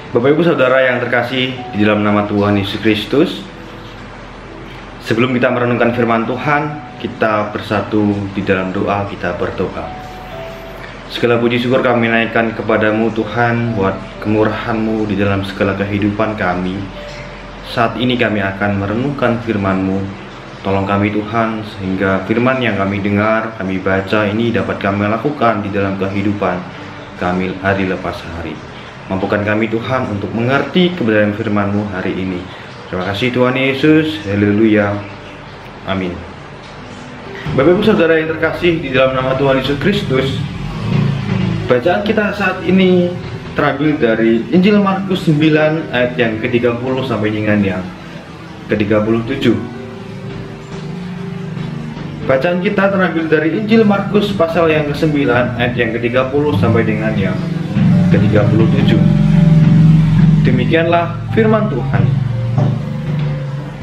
Bapak Ibu Saudara yang terkasih di dalam nama Tuhan Yesus Kristus, sebelum kita merenungkan firman Tuhan, kita bersatu di dalam doa, kita berdoa. Segala puji syukur kami naikkan kepadamu Tuhan, buat kemurahan-Mu di dalam segala kehidupan kami. Saat ini kami akan merenungkan firman-Mu. Tolong kami Tuhan, sehingga firman yang kami dengar, kami baca ini dapat kami lakukan di dalam kehidupan kami hari lepas hari. Mampukan kami Tuhan untuk mengerti kebenaran firman-Mu hari ini. Terima kasih Tuhan Yesus, haleluya, amin. Bapak Ibu Saudara yang terkasih di dalam nama Tuhan Yesus Kristus, bacaan kita saat ini terambil dari Injil Markus 9 ayat yang ke-30 sampai dengan yang ke-37. Bacaan kita terambil dari Injil Markus pasal yang ke-9 ayat yang ke-30 sampai dengan yang ke-37. Demikianlah firman Tuhan.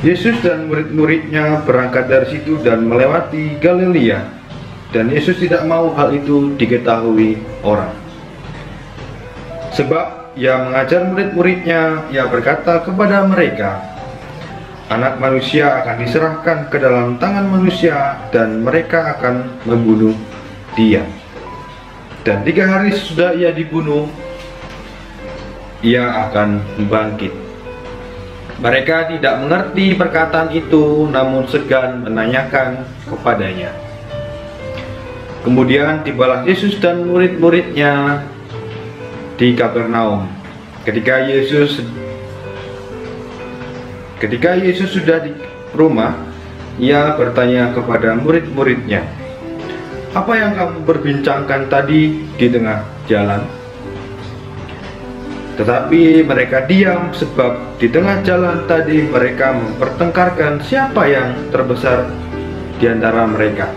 Yesus dan murid-muridnya berangkat dari situ dan melewati Galilea, dan Yesus tidak mau hal itu diketahui orang. Sebab ia mengajar murid-muridnya, ia berkata kepada mereka, Anak manusia akan diserahkan ke dalam tangan manusia, dan mereka akan membunuh dia. Dan 3 hari sesudah ia dibunuh, ia akan bangkit. Mereka tidak mengerti perkataan itu, namun segan menanyakan kepadanya. Kemudian tibalah Yesus dan murid-muridnya di Kapernaum. Ketika Yesus sudah di rumah, ia bertanya kepada murid-muridnya, apa yang kamu perbincangkan tadi di tengah jalan? Tetapi mereka diam, sebab di tengah jalan tadi mereka mempertengkarkan siapa yang terbesar di antara mereka.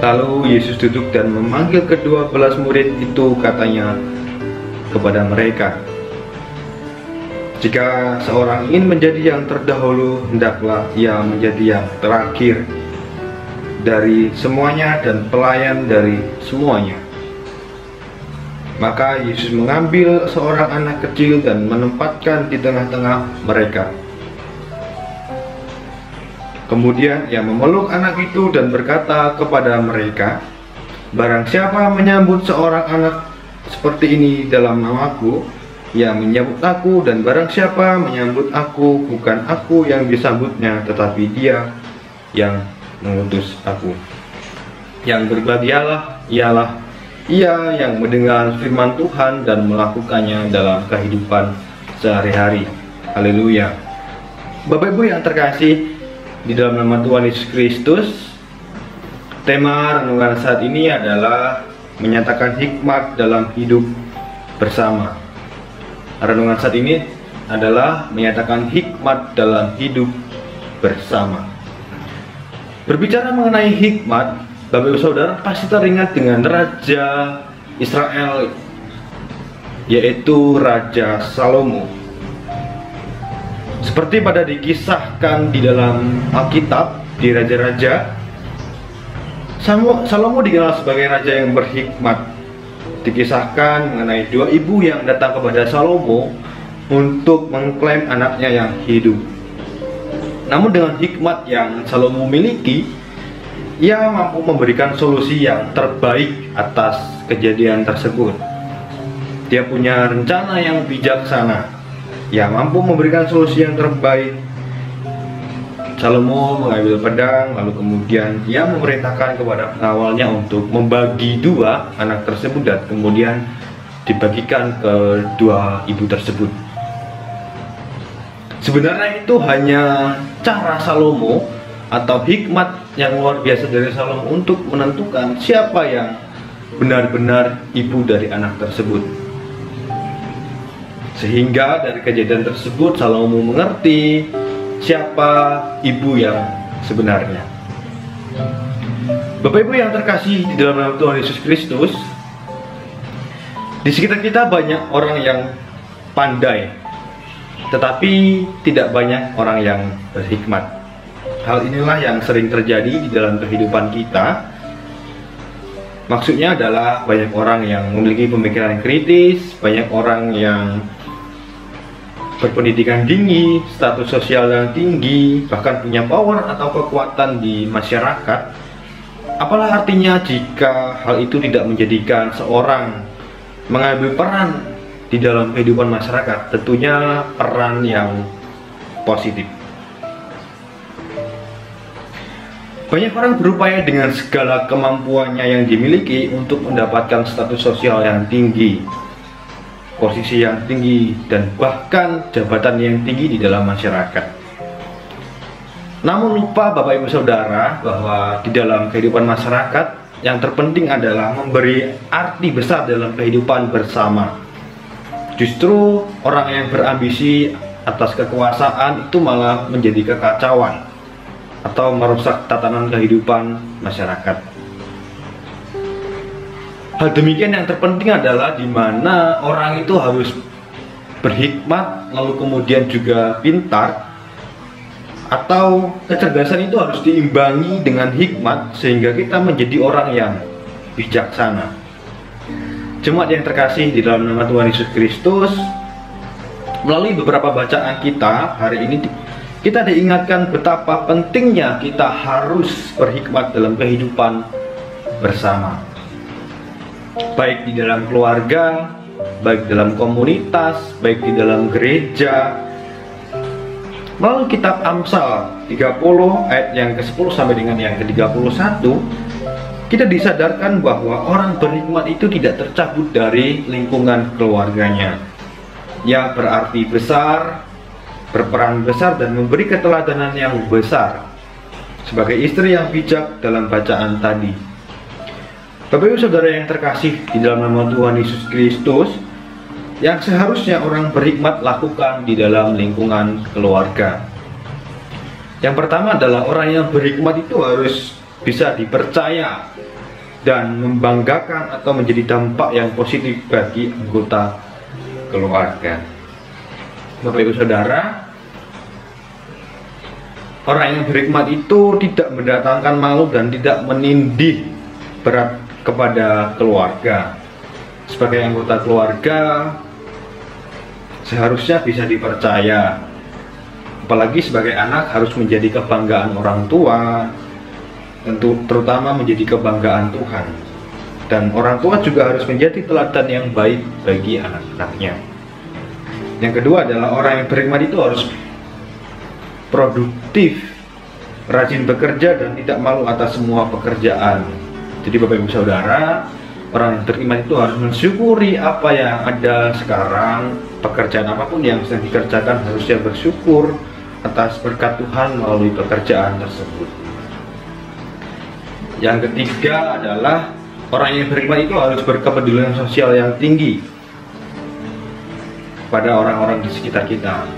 Lalu Yesus duduk dan memanggil ke-12 murid itu, katanya kepada mereka, jika seorang ingin menjadi yang terdahulu, hendaklah ia menjadi yang terakhir dari semuanya dan pelayan dari semuanya. Maka Yesus mengambil seorang anak kecil dan menempatkan di tengah-tengah mereka. Kemudian ia memeluk anak itu dan berkata kepada mereka, barang siapa menyambut seorang anak seperti ini dalam namaku, ia menyambut aku, dan barang siapa menyambut aku, bukan aku yang disambutnya, tetapi dia yang mengutus aku. Yang berbahagialah ialah ia yang mendengar firman Tuhan dan melakukannya dalam kehidupan sehari-hari. Haleluya. Bapak Ibu yang terkasih di dalam nama Tuhan Yesus Kristus, tema renungan saat ini adalah menyatakan hikmat dalam hidup bersama. Renungan saat ini adalah menyatakan hikmat dalam hidup bersama. Berbicara mengenai hikmat, Bapak Ibu Saudara pasti teringat dengan Raja Israel, yaitu Raja Salomo. Seperti pada dikisahkan di dalam Alkitab, di Raja-Raja, Salomo dikenal sebagai raja yang berhikmat. Dikisahkan mengenai 2 ibu yang datang kepada Salomo untuk mengklaim anaknya yang hidup. Namun dengan hikmat yang Salomo miliki, ia mampu memberikan solusi yang terbaik atas kejadian tersebut. Dia punya rencana yang bijaksana. Ia mampu memberikan solusi yang terbaik. Salomo mengambil pedang, lalu kemudian ia memerintahkan kepada pengawalnya untuk membagi 2 anak tersebut dan kemudian dibagikan ke 2 ibu tersebut. Sebenarnya itu hanya cara Salomo atau hikmat yang luar biasa dari Salomo untuk menentukan siapa yang benar-benar ibu dari anak tersebut. Sehingga dari kejadian tersebut Salomo mengerti siapa ibu yang sebenarnya. Bapak Ibu yang terkasih di dalam nama Tuhan Yesus Kristus, di sekitar kita banyak orang yang pandai, tetapi tidak banyak orang yang berhikmat. Hal inilah yang sering terjadi di dalam kehidupan kita. Maksudnya adalah banyak orang yang memiliki pemikiran kritis, banyak orang yang berpendidikan tinggi, status sosial yang tinggi, bahkan punya power atau kekuatan di masyarakat. Apalah artinya jika hal itu tidak menjadikan seorang mengambil peran di dalam kehidupan masyarakat, tentunya peran yang positif. Banyak orang berupaya dengan segala kemampuannya yang dimiliki untuk mendapatkan status sosial yang tinggi, posisi yang tinggi, dan bahkan jabatan yang tinggi di dalam masyarakat. Namun lupa Bapak Ibu Saudara bahwa di dalam kehidupan masyarakat yang terpenting adalah memberi arti besar dalam kehidupan bersama. Justru orang yang berambisi atas kekuasaan itu malah menjadi kekacauan atau merusak tatanan kehidupan masyarakat. Hal demikian yang terpenting adalah di mana orang itu harus berhikmat, lalu kemudian juga pintar, atau kecerdasan itu harus diimbangi dengan hikmat sehingga kita menjadi orang yang bijaksana. Jemaat yang terkasih di dalam nama Tuhan Yesus Kristus, melalui beberapa bacaan kita hari ini kita diingatkan betapa pentingnya kita harus berhikmat dalam kehidupan bersama, baik di dalam keluarga, baik dalam komunitas, baik di dalam gereja. Melalui kitab Amsal 30 ayat yang ke-10 sampai dengan yang ke-31, kita disadarkan bahwa orang berhikmat itu tidak tercabut dari lingkungan keluarganya. Ia berarti besar, berperan besar, dan memberi keteladanan yang besar sebagai istri yang bijak dalam bacaan tadi. Bapak Ibu Saudara yang terkasih di dalam nama Tuhan Yesus Kristus, yang seharusnya orang berhikmat lakukan di dalam lingkungan keluarga. Yang pertama adalah orang yang berhikmat itu harus bisa dipercaya dan membanggakan atau menjadi dampak yang positif bagi anggota keluarga. Bapak Ibu Saudara, orang yang berhikmat itu tidak mendatangkan malu dan tidak menindih berat kepada keluarga. Sebagai anggota keluarga seharusnya bisa dipercaya, apalagi sebagai anak harus menjadi kebanggaan orang tua, tentu terutama menjadi kebanggaan Tuhan. Dan orang tua juga harus menjadi teladan yang baik bagi anak-anaknya. Yang kedua adalah orang yang berhikmat itu harus produktif, rajin bekerja, dan tidak malu atas semua pekerjaan. Jadi Bapak Ibu Saudara, orang yang beriman itu harus mensyukuri apa yang ada sekarang. Pekerjaan apapun yang sedang dikerjakan harusnya bersyukur atas berkat Tuhan melalui pekerjaan tersebut. Yang ketiga adalah orang yang beriman itu harus berkepedulian sosial yang tinggi pada orang-orang di sekitar kita.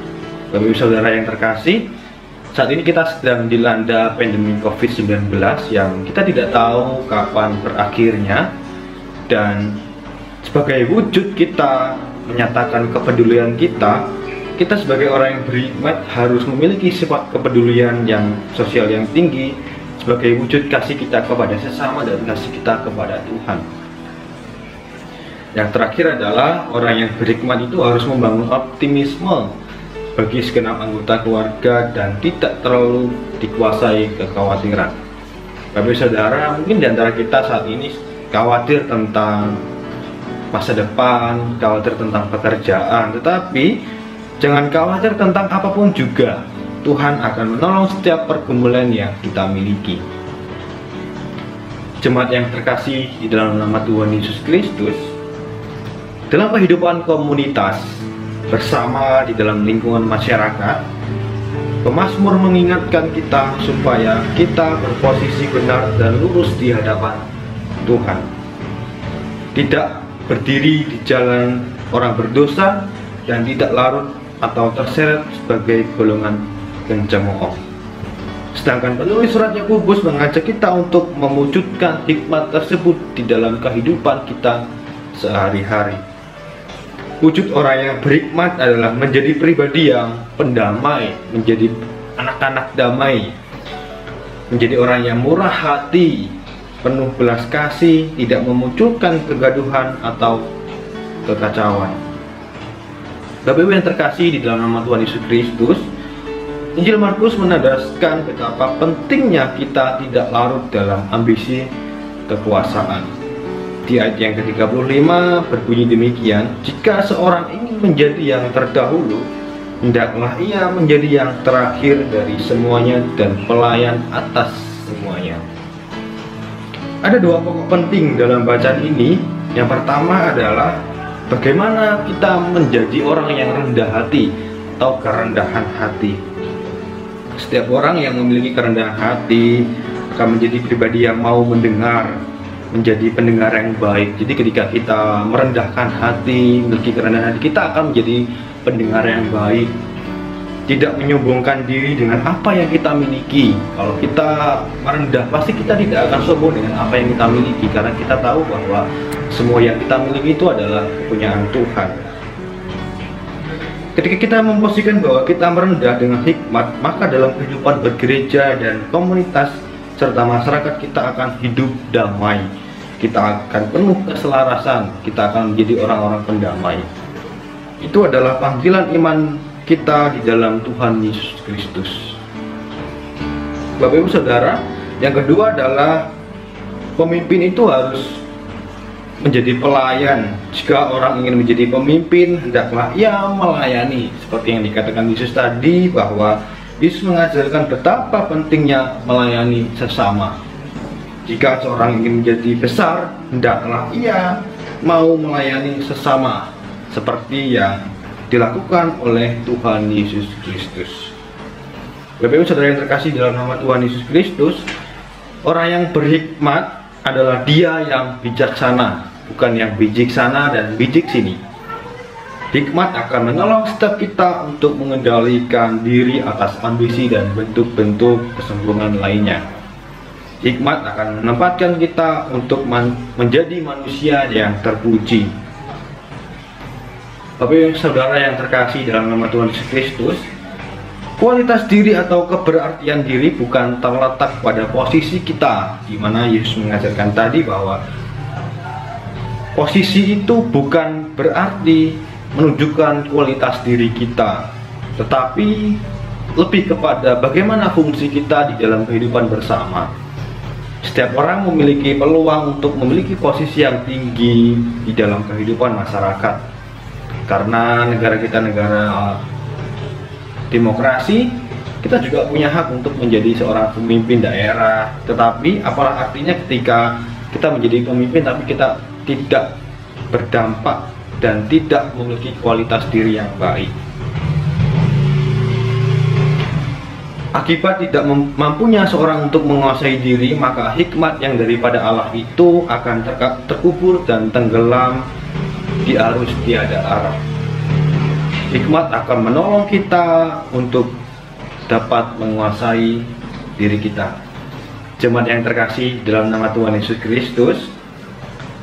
Bapak Ibu Saudara yang terkasih, saat ini kita sedang dilanda pandemi COVID-19 yang kita tidak tahu kapan berakhirnya, dan sebagai wujud kita menyatakan kepedulian kita sebagai orang yang berhikmat harus memiliki sifat kepedulian yang sosial yang tinggi sebagai wujud kasih kita kepada sesama dan kasih kita kepada Tuhan. Yang terakhir adalah orang yang berhikmat itu harus membangun optimisme bagi segenap anggota keluarga dan tidak terlalu dikuasai kekhawatiran. Bapak Saudara, mungkin di antara kita saat ini khawatir tentang masa depan, khawatir tentang pekerjaan, tetapi jangan khawatir tentang apapun juga. Tuhan akan menolong setiap pergumulan yang kita miliki. Jemaat yang terkasih di dalam nama Tuhan Yesus Kristus, dalam kehidupan komunitas bersama di dalam lingkungan masyarakat, pemazmur mengingatkan kita supaya kita berposisi benar dan lurus di hadapan Tuhan. Tidak berdiri di jalan orang berdosa dan tidak larut atau terseret sebagai golongan yang cemooh. Sedangkan penulis surat Yakobus mengajak kita untuk mewujudkan hikmat tersebut di dalam kehidupan kita sehari-hari. Wujud orang yang berhikmat adalah menjadi pribadi yang pendamai, menjadi anak-anak damai, menjadi orang yang murah hati, penuh belas kasih, tidak memunculkan kegaduhan atau kekacauan. Bapak Ibu yang terkasih di dalam nama Tuhan Yesus Kristus, Injil Markus menegaskan betapa pentingnya kita tidak larut dalam ambisi kekuasaan. Di ayat yang ke-35 berbunyi demikian, jika seorang ingin menjadi yang terdahulu, hendaklah ia menjadi yang terakhir dari semuanya dan pelayan atas semuanya. Ada dua pokok penting dalam bacaan ini. Yang pertama adalah bagaimana kita menjadi orang yang rendah hati atau kerendahan hati. Setiap orang yang memiliki kerendahan hati akan menjadi pribadi yang mau mendengar, menjadi pendengar yang baik. Jadi ketika kita merendahkan hati, memiliki kerendahan hati, kita akan menjadi pendengar yang baik, tidak menyombongkan diri dengan apa yang kita miliki. Kalau kita merendah, pasti kita tidak akan sombong dengan apa yang kita miliki, karena kita tahu bahwa semua yang kita miliki itu adalah kepunyaan Tuhan. Ketika kita memposisikan bahwa kita merendah dengan hikmat, maka dalam kehidupan bergereja dan komunitas serta masyarakat kita akan hidup damai. Kita akan penuh keselarasan, kita akan menjadi orang-orang pendamai. Itu adalah panggilan iman kita di dalam Tuhan Yesus Kristus. Bapak Ibu Saudara, yang kedua adalah pemimpin itu harus menjadi pelayan. Jika orang ingin menjadi pemimpin, hendaklah ia melayani. Seperti yang dikatakan Yesus tadi, bahwa Yesus mengajarkan betapa pentingnya melayani sesama. Jika seorang ingin menjadi besar, hendaklah ia mau melayani sesama, seperti yang dilakukan oleh Tuhan Yesus Kristus. Bapak Ibu Saudara yang terkasih dalam nama Tuhan Yesus Kristus, orang yang berhikmat adalah dia yang bijaksana, bukan yang bijaksana dan bijik sini. Hikmat akan menolong setiap kita untuk mengendalikan diri atas ambisi dan bentuk-bentuk kesombongan lainnya. Hikmat akan menempatkan kita untuk menjadi manusia yang terpuji. Bapak Ibu Saudara yang terkasih dalam nama Tuhan Yesus Kristus, kualitas diri atau keberartian diri bukan terletak pada posisi kita, di mana Yesus mengajarkan tadi bahwa posisi itu bukan berarti menunjukkan kualitas diri kita, tetapi lebih kepada bagaimana fungsi kita di dalam kehidupan bersama. Setiap orang memiliki peluang untuk memiliki posisi yang tinggi di dalam kehidupan masyarakat. Karena negara kita negara demokrasi, kita juga punya hak untuk menjadi seorang pemimpin daerah. Tetapi apalah artinya ketika kita menjadi pemimpin tapi kita tidak berdampak dan tidak memiliki kualitas diri yang baik. Akibat tidak mampunya seorang untuk menguasai diri, maka hikmat yang daripada Allah itu akan terkubur dan tenggelam di arus tiada arah. Hikmat akan menolong kita untuk dapat menguasai diri kita. Jemaat yang terkasih dalam nama Tuhan Yesus Kristus,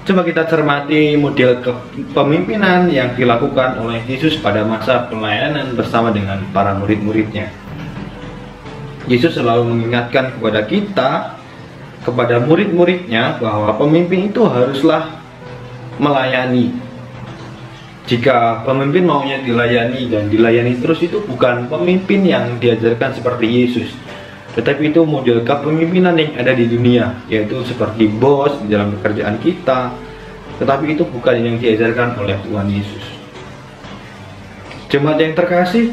coba kita cermati model kepemimpinan yang dilakukan oleh Yesus pada masa pelayanan bersama dengan para murid-muridnya. Yesus selalu mengingatkan kepada kita, kepada murid-muridnya, bahwa pemimpin itu haruslah melayani. Jika pemimpin maunya dilayani dan dilayani terus, itu bukan pemimpin yang diajarkan seperti Yesus, tetapi itu model kepemimpinan yang ada di dunia, yaitu seperti bos di dalam pekerjaan kita, tetapi itu bukan yang diajarkan oleh Tuhan Yesus. Jemaat yang terkasih,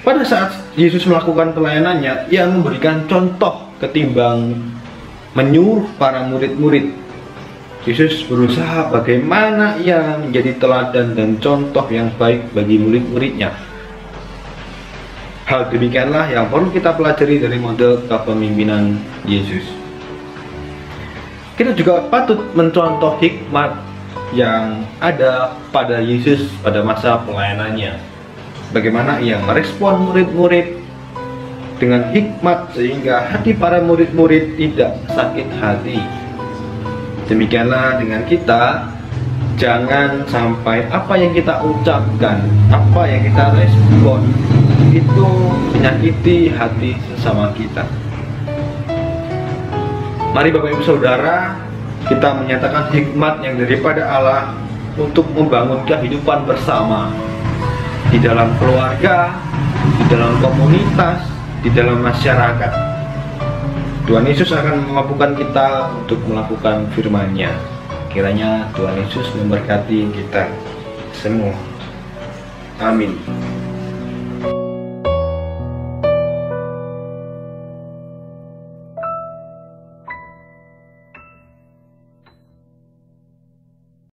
pada saat Yesus melakukan pelayanannya, ia memberikan contoh ketimbang menyuruh para murid-murid. Yesus berusaha bagaimana ia menjadi teladan dan contoh yang baik bagi murid-muridnya. Hal demikianlah yang perlu kita pelajari dari model kepemimpinan Yesus. Kita juga patut mencontoh hikmat yang ada pada Yesus pada masa pelayanannya. Bagaimana ia merespon murid-murid dengan hikmat sehingga hati para murid-murid tidak sakit hati. Demikianlah dengan kita, jangan sampai apa yang kita ucapkan, apa yang kita respon itu menyakiti hati sesama kita. Mari Bapak Ibu Saudara, kita menyatakan hikmat yang daripada Allah untuk membangun kehidupan bersama di dalam keluarga, di dalam komunitas, di dalam masyarakat. Tuhan Yesus akan memampukan kita untuk melakukan firman-Nya. Kiranya Tuhan Yesus memberkati kita semua. Amin.